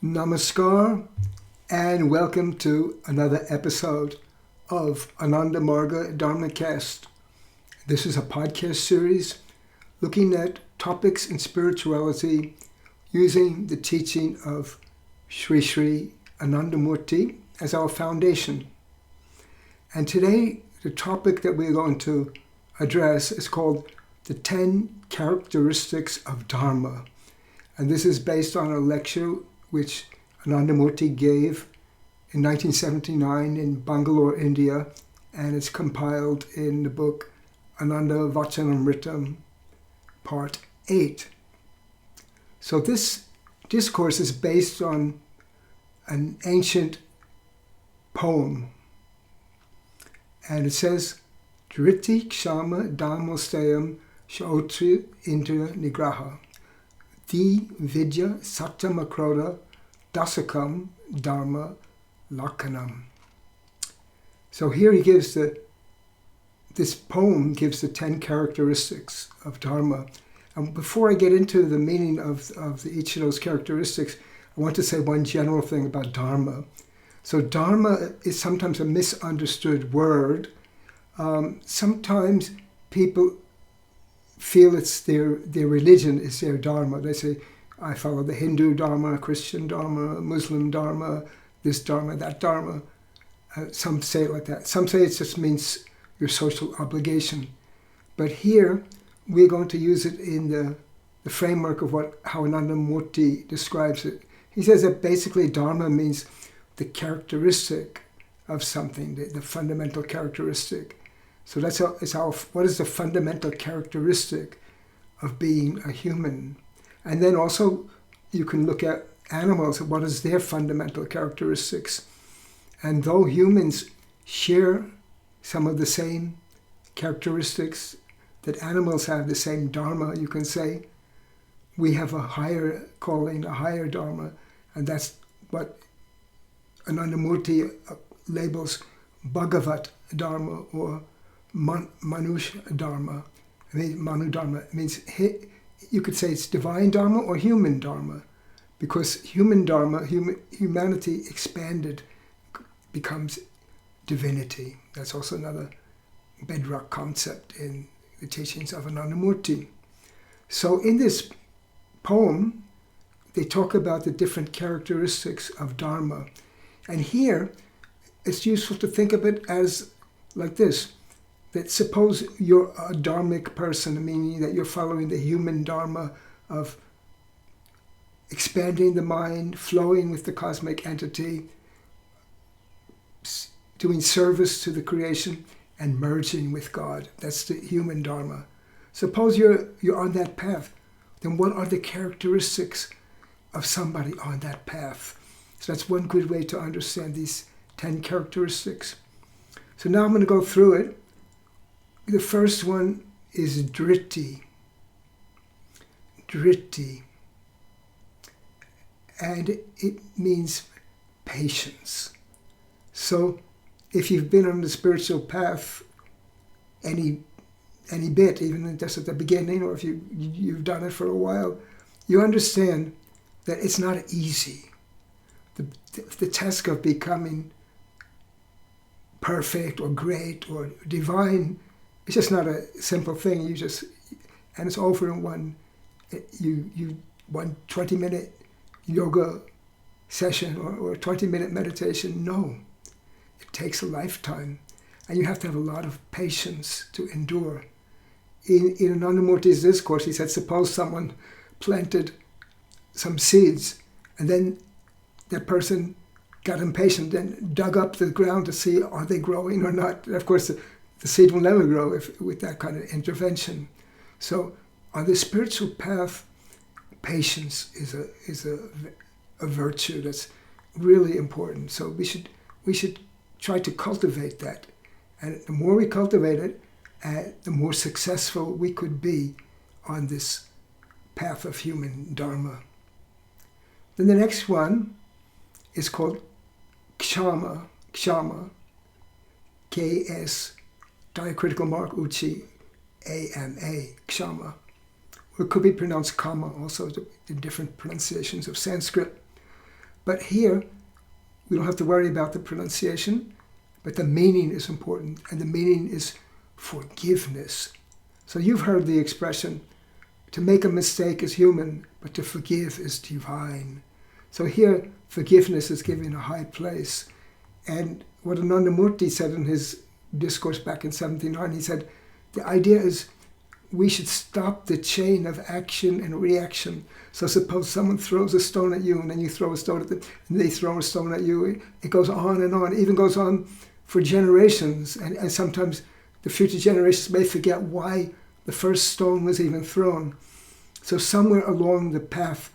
Namaskar and welcome to another episode of Ananda Marga Dharmicast. This is a podcast series looking at topics in spirituality using the teaching of Sri Sri Anandamurti as our foundation. And today the topic that we're going to address is called the 10 Characteristics of Dharma. And this is based on a lecture which Anandamurti gave in 1979 in Bangalore, India, and it's compiled in the book Ananda Vachanamritam, Part 8. So this discourse is based on an ancient poem, and it says, Dhriti, Ks'ama, damo'steyam, Shaoca, Indra, Nigraha. Dhiirvidya, satyamakrodho, dashakam, dharma lakanam. So here he gives this poem gives the 10 characteristics of Dharma. And before I get into the meaning of each of those characteristics, I want to say one general thing about Dharma. So Dharma is sometimes a misunderstood word. Sometimes people feel it's their religion is their Dharma. They say, I follow the Hindu Dharma, Christian Dharma, Muslim Dharma, this Dharma, that Dharma. Some say it like that. Some say it just means your social obligation. But here, we're going to use it in the framework of how Anandamurti describes it. He says that basically Dharma means the characteristic of something, the fundamental characteristic. So what is the fundamental characteristic of being a human? And then also you can look at animals, what is their fundamental characteristics? And though humans share some of the same characteristics that animals have, the same Dharma, you can say, we have a higher calling, a higher Dharma, and that's what Anandamurti labels Bhagavat Dharma or Manush Dharma. I mean, Manu Dharma means you could say it's divine Dharma or human Dharma, because human Dharma, humanity expanded becomes divinity. That's also another bedrock concept in the teachings of Anandamurti. So in this poem, they talk about the different characteristics of Dharma. And here, it's useful to think of it as like this, that suppose you're a dharmic person, meaning that you're following the human Dharma of expanding the mind, flowing with the cosmic entity, doing service to the creation, and merging with God. That's the human Dharma. Suppose you're on that path, then what are the characteristics of somebody on that path? So that's one good way to understand these 10 characteristics. So now I'm going to go through it. The first one is Dhriti. Dhriti. And it means patience. So if you've been on the spiritual path any bit, even just at the beginning, or if you've done it for a while, you understand that it's not easy. The task of becoming perfect or great or divine, it's just not a simple thing. And it's over in one 20-minute yoga session or 20-minute meditation. No, it takes a lifetime, and you have to have a lot of patience to endure. In Anandamurti's discourse, he said, suppose someone planted some seeds, and then that person got impatient and dug up the ground to see are they growing or not. And of course, the seed will never grow with that kind of intervention. So on the spiritual path, patience is a virtue that's really important. So we should try to cultivate that. And the more we cultivate it, the more successful we could be on this path of human Dharma. Then the next one is called Ks'ama, K-S, diacritical mark, Uchi, A-M-A, Ks'ama. Or it could be pronounced Kama, also in different pronunciations of Sanskrit. But here, we don't have to worry about the pronunciation, but the meaning is important, and the meaning is forgiveness. So you've heard the expression, to make a mistake is human, but to forgive is divine. So here, forgiveness is given a high place. And what Anandamurti said in his discourse back in 79, he said, the idea is we should stop the chain of action and reaction. So suppose someone throws a stone at you, and then you throw a stone at them, and they throw a stone at you. It goes on and on. It even goes on for generations. And sometimes the future generations may forget why the first stone was even thrown. So somewhere along the path,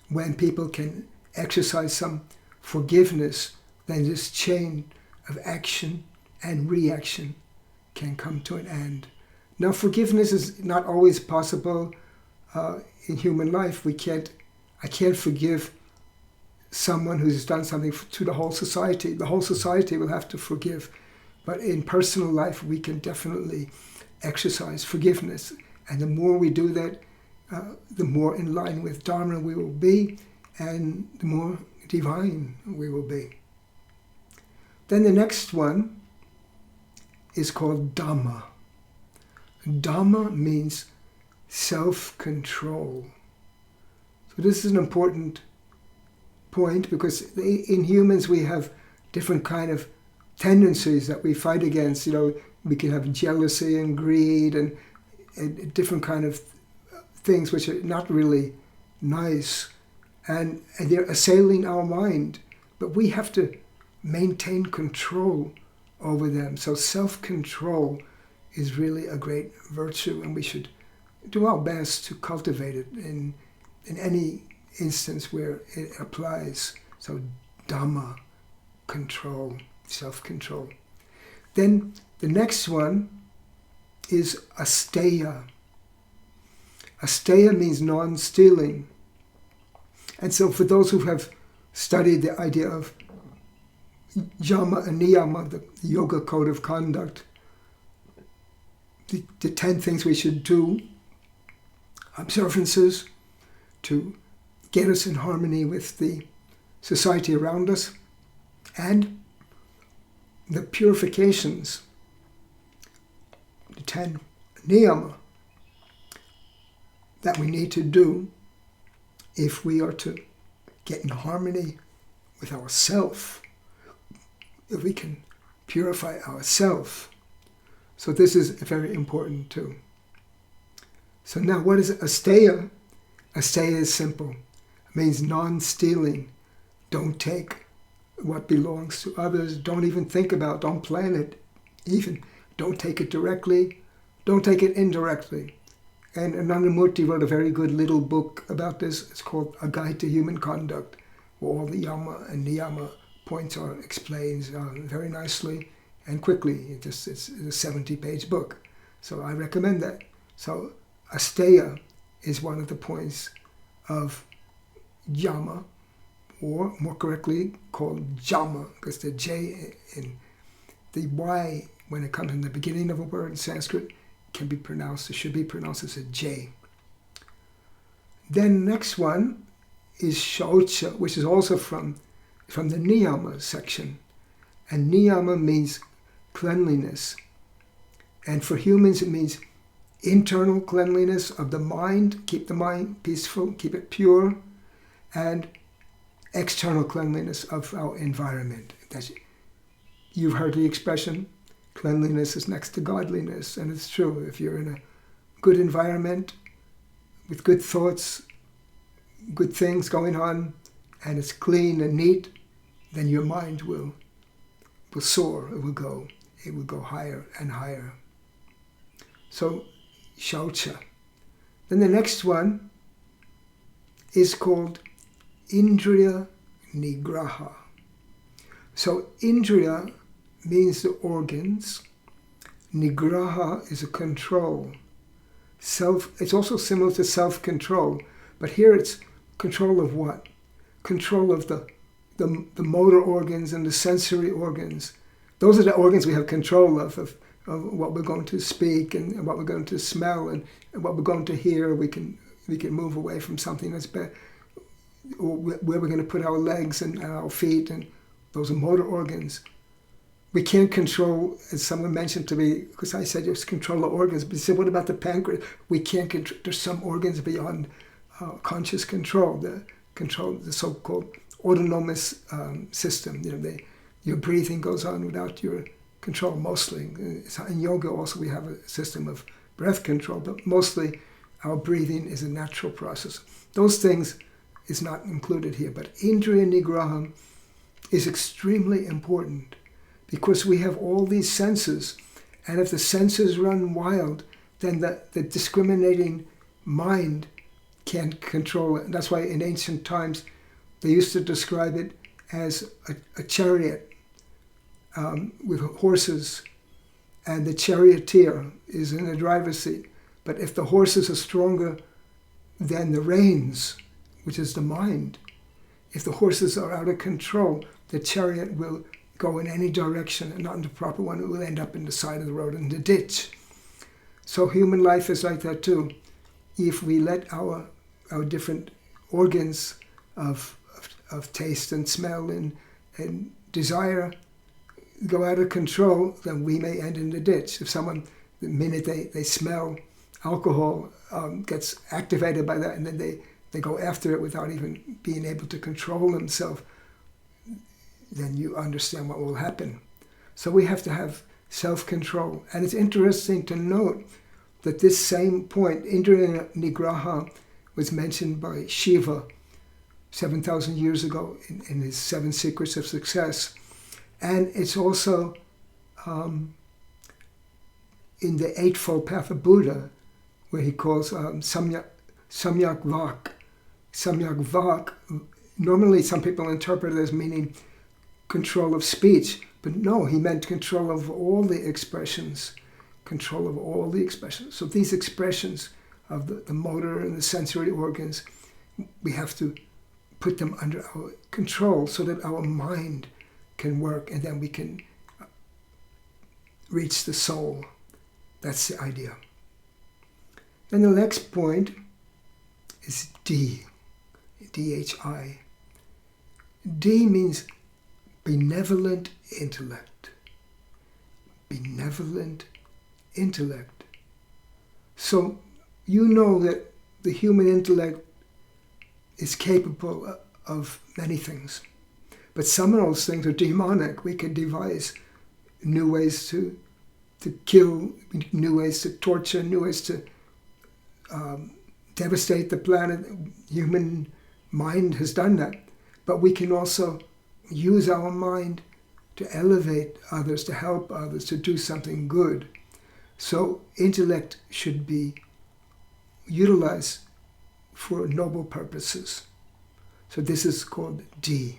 when people can exercise some forgiveness, then this chain of action and reaction can come to an end. Now, forgiveness is not always possible in human life. I can't forgive someone who's done something to the whole society. The whole society will have to forgive. But in personal life, we can definitely exercise forgiveness. And the more we do that, the more in line with Dharma we will be, and the more divine we will be. Then the next one is called Damah. Damah means self-control. So this is an important point, because in humans we have different kind of tendencies that we fight against. We can have jealousy and greed and different kind of things which are not really nice, and they're assailing our mind, but we have to maintain control over them. So self-control is really a great virtue, and we should do our best to cultivate it in any instance where it applies. So Dhamma, control, self-control. Then the next one is Asteya. Asteya means non-stealing. And so for those who have studied the idea of yama and niyama, the yoga code of conduct, the 10 things we should do, observances to get us in harmony with the society around us, and the purifications, the 10 niyama that we need to do if we are to get in harmony with ourself, if we can purify ourself. So this is very important too. So now what is Asteya? Asteya is simple. It means non-stealing. Don't take what belongs to others. Don't even think about, don't plan it even. Don't take it directly. Don't take it indirectly. And Anandamurti wrote a very good little book about this. It's called A Guide to Human Conduct, where all the yama and niyama points are explained very nicely and quickly. It's a 70-page book. So I recommend that. So Asteya is one of the points of yama, or more correctly called jama, because the J in the Y, when it comes in the beginning of a word in Sanskrit, can be pronounced, it should be pronounced as a J. Then next one is Shaoca, which is also from the niyama section. And niyama means cleanliness. And for humans it means internal cleanliness of the mind, keep the mind peaceful, keep it pure, and external cleanliness of our environment. You've heard the expression, cleanliness is next to godliness, and it's true. If you're in a good environment with good thoughts, good things going on, and it's clean and neat, then your mind will soar. It will go higher and higher. So Shaoca. Then the next one is called Indiya Nigraha. So Indriya means the organs. Nigraha is a control. It's also similar to self-control, but here it's control of what? Control of the motor organs and the sensory organs. Those are the organs we have control of what we're going to speak and what we're going to smell and what we're going to hear. We can move away from something that's bad. or where we're going to put our legs and our feet, and those are motor organs. We can't control, as someone mentioned to me, because I said just control the organs, but he said, what about the pancreas? We can't control, there's some organs beyond conscious control, the so-called autonomous system. Your breathing goes on without your control, mostly. In yoga also we have a system of breath control, but mostly our breathing is a natural process. Those things is not included here, but Indiya Nigraha is extremely important because we have all these senses, and if the senses run wild, then the discriminating mind can't control it. And that's why in ancient times they used to describe it as a chariot with horses, and the charioteer is in the driver's seat. But if the horses are stronger than the reins, which is the mind, if the horses are out of control, the chariot will go in any direction and not in the proper one. It will end up in the side of the road, in the ditch. So human life is like that too. If we let our different organs of taste and smell and desire go out of control, then we may end in the ditch. If someone, the minute they smell alcohol, gets activated by that, and then they go after it without even being able to control themselves, then you understand what will happen. So we have to have self-control. And it's interesting to note that this same point, Indiya Nigraha, was mentioned by Shiva 7,000 years ago in his 7 Secrets of Success. And it's also in the Eightfold Path of Buddha, where he calls samyak vak. Samyak vak, normally some people interpret it as meaning control of speech, but no, he meant control of all the expressions. Control of all the expressions. So these expressions of the motor and the sensory organs, we have to put them under our control so that our mind can work, and then we can reach the soul. That's the idea. Then the next point is Dhii, D-H-I. Dhii means benevolent intellect. Benevolent intellect. So you know that the human intellect is capable of many things. But some of those things are demonic. We can devise new ways to kill, new ways to torture, new ways to devastate the planet. Human mind has done that. But we can also use our mind to elevate others, to help others, to do something good. So intellect should be utilized for noble purposes. So this is called Dhii.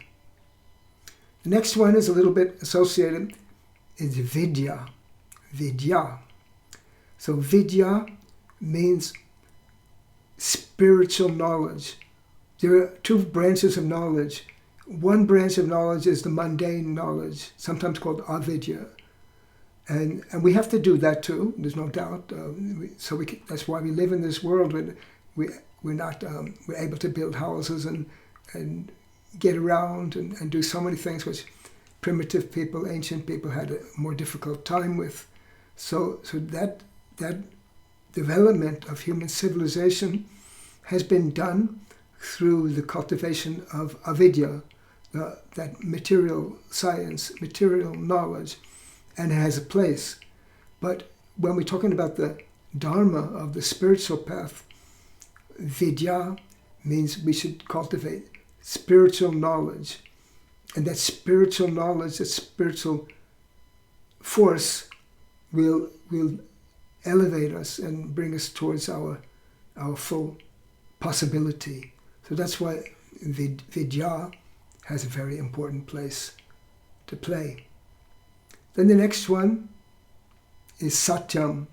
The next one is a little bit associated, is Vidya. Vidya. So Vidya means spiritual knowledge. There are 2 branches of knowledge. One branch of knowledge is the mundane knowledge, sometimes called avidya. And we have to do that too, there's no doubt. That's why we live in this world. We're able to build houses and get around and do so many things which primitive people, ancient people had a more difficult time with. So that development of human civilization has been done through the cultivation of avidya, that material science, material knowledge, and it has a place. But when we're talking about the Dharma of the spiritual path, Vidya means we should cultivate spiritual knowledge. And that spiritual knowledge, that spiritual force will elevate us and bring us towards our full possibility. So that's why Vidya has a very important place to play. Then the next one is Satyam,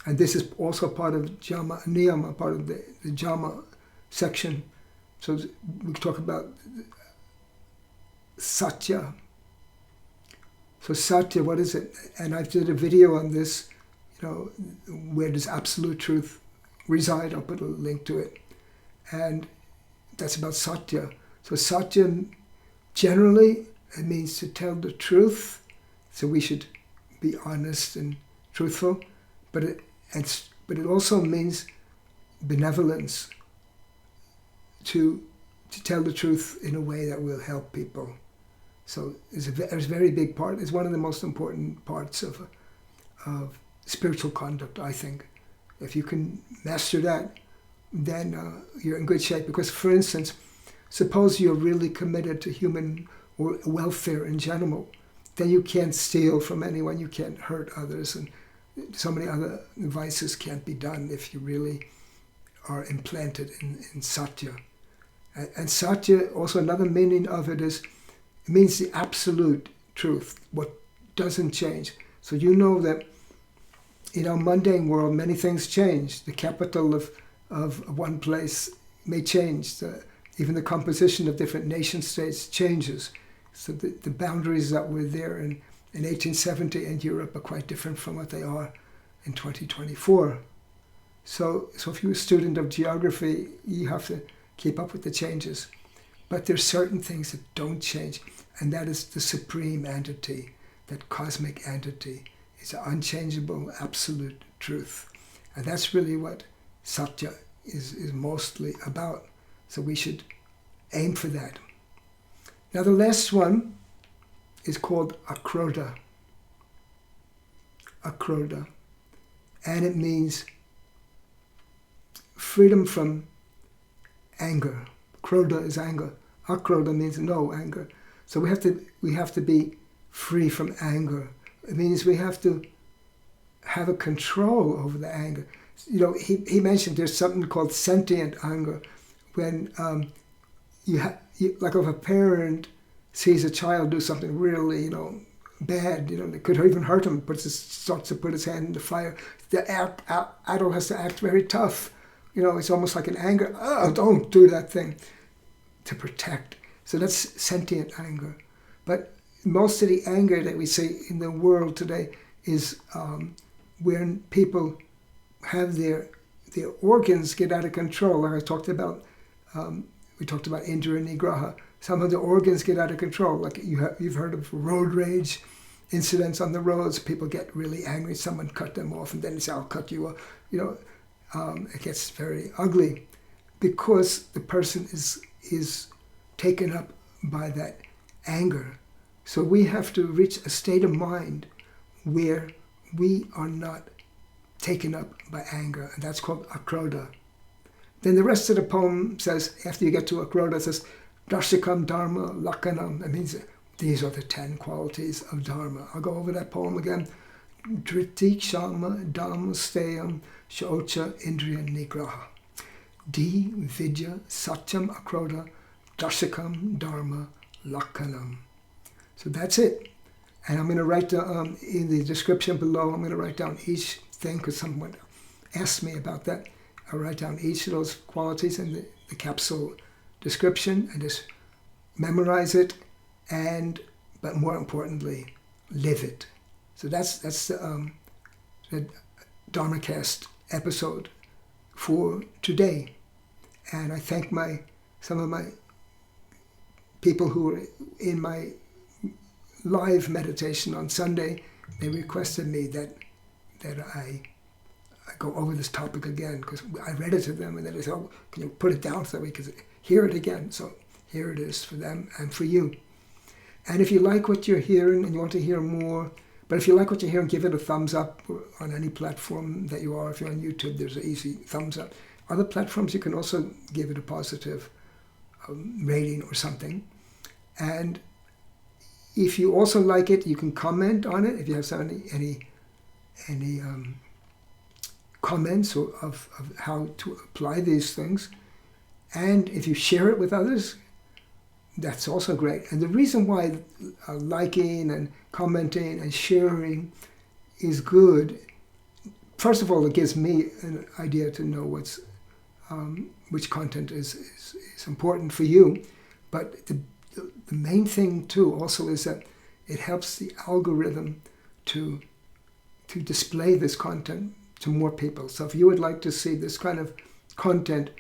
and this is also part of Jama Niyama, part of the Jama section. So we talk about Satya. So Satya, what is it? And I did a video on this, where does absolute truth reside? I'll put a link to it. And that's about satya. So satya, generally, it means to tell the truth. So we should be honest and truthful. But it also means benevolence, to tell the truth in a way that will help people. So it's a very big part. It's one of the most important parts of spiritual conduct, I think. If you can master that, then you're in good shape. Because, for instance, suppose you're really committed to human or welfare in general, then you can't steal from anyone, you can't hurt others, and so many other vices can't be done if you really are implanted in satya. And satya, also another meaning of it is, it means the absolute truth, what doesn't change. So you know that in our mundane world, many things change. The capital of one place may change. Even the composition of different nation states changes. So the boundaries that were there in 1870 in Europe are quite different from what they are in 2024. So if you're a student of geography, you have to keep up with the changes. But there's certain things that don't change, and that is the supreme entity, that cosmic entity. It's an unchangeable, absolute truth. And that's really what Satya is mostly about. So we should aim for that. Now the last one is called Akrodha. Akrodha. And it means freedom from anger. Krodha is anger. Akrodha means no anger. So we have to be free from anger. It means we have to have a control over the anger. You know, he mentioned there's something called sentient anger, when like if a parent sees a child do something really, bad, it could even hurt him, but starts to put his hand in the fire. The adult has to act very tough. It's almost like an anger. Oh, don't do that thing, to protect. So that's sentient anger. But most of the anger that we see in the world today is when people have their organs get out of control. Like I talked about, we talked about Indra Nigraha. Some of the organs get out of control. Like you've heard of road rage incidents on the roads. People get really angry. Someone cut them off, and then they say, "I'll cut you off." It gets very ugly because the person is taken up by that anger. So we have to reach a state of mind where we are not taken up by anger, and that's called Akrodha. Then the rest of the poem says, after you get to Akrodha, it says, dashakam, dharma, lakanam. That means these are the 10 qualities of Dharma. I'll go over that poem again. Dhriti-ks, damo'steyam, Shaoca, Indiya Nigraha. Dhii, Vidya, Satyam, Akrodha, dashakam, dharma, lakanam. So that's it. And I'm going to write down, in the description below, I'm going to write down each thing, because someone asked me about that. I'll write down each of those qualities in the capsule description and just memorize it, but more importantly, live it. So that's the Dharmacast episode for today. And I thank some of my people who were in my live meditation on Sunday. They requested me that I go over this topic again, because I read it to them, and then they said, "Oh, can you put it down so that we can hear it again?" So here it is for them and for you. And if you like what you're hearing and you want to hear more, but if you like what you're hearing, give it a thumbs up on any platform that you are. If you're on YouTube, there's an easy thumbs up. Other platforms, you can also give it a positive rating or something. And if you also like it, you can comment on it. If you have any comments of how to apply these things. And if you share it with others, that's also great. And the reason why liking and commenting and sharing is good, first of all, it gives me an idea to know which content is important for you. But the main thing too also is that it helps the algorithm to display this content to more people. So if you would like to see this kind of content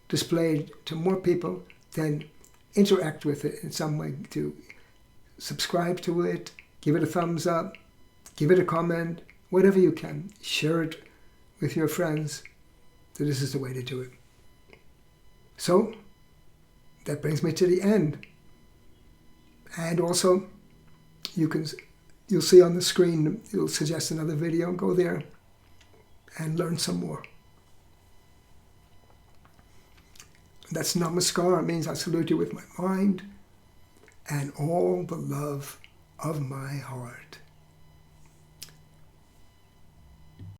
displayed to more people, then interact with it in some way, to subscribe to it, give it a thumbs up, give it a comment, whatever you can. Share it with your friends. So this is the way to do it. So, that brings me to the end. And also, you'll see on the screen, it'll suggest another video. Go there and learn some more. That's Namaskar. It means I salute you with my mind and all the love of my heart.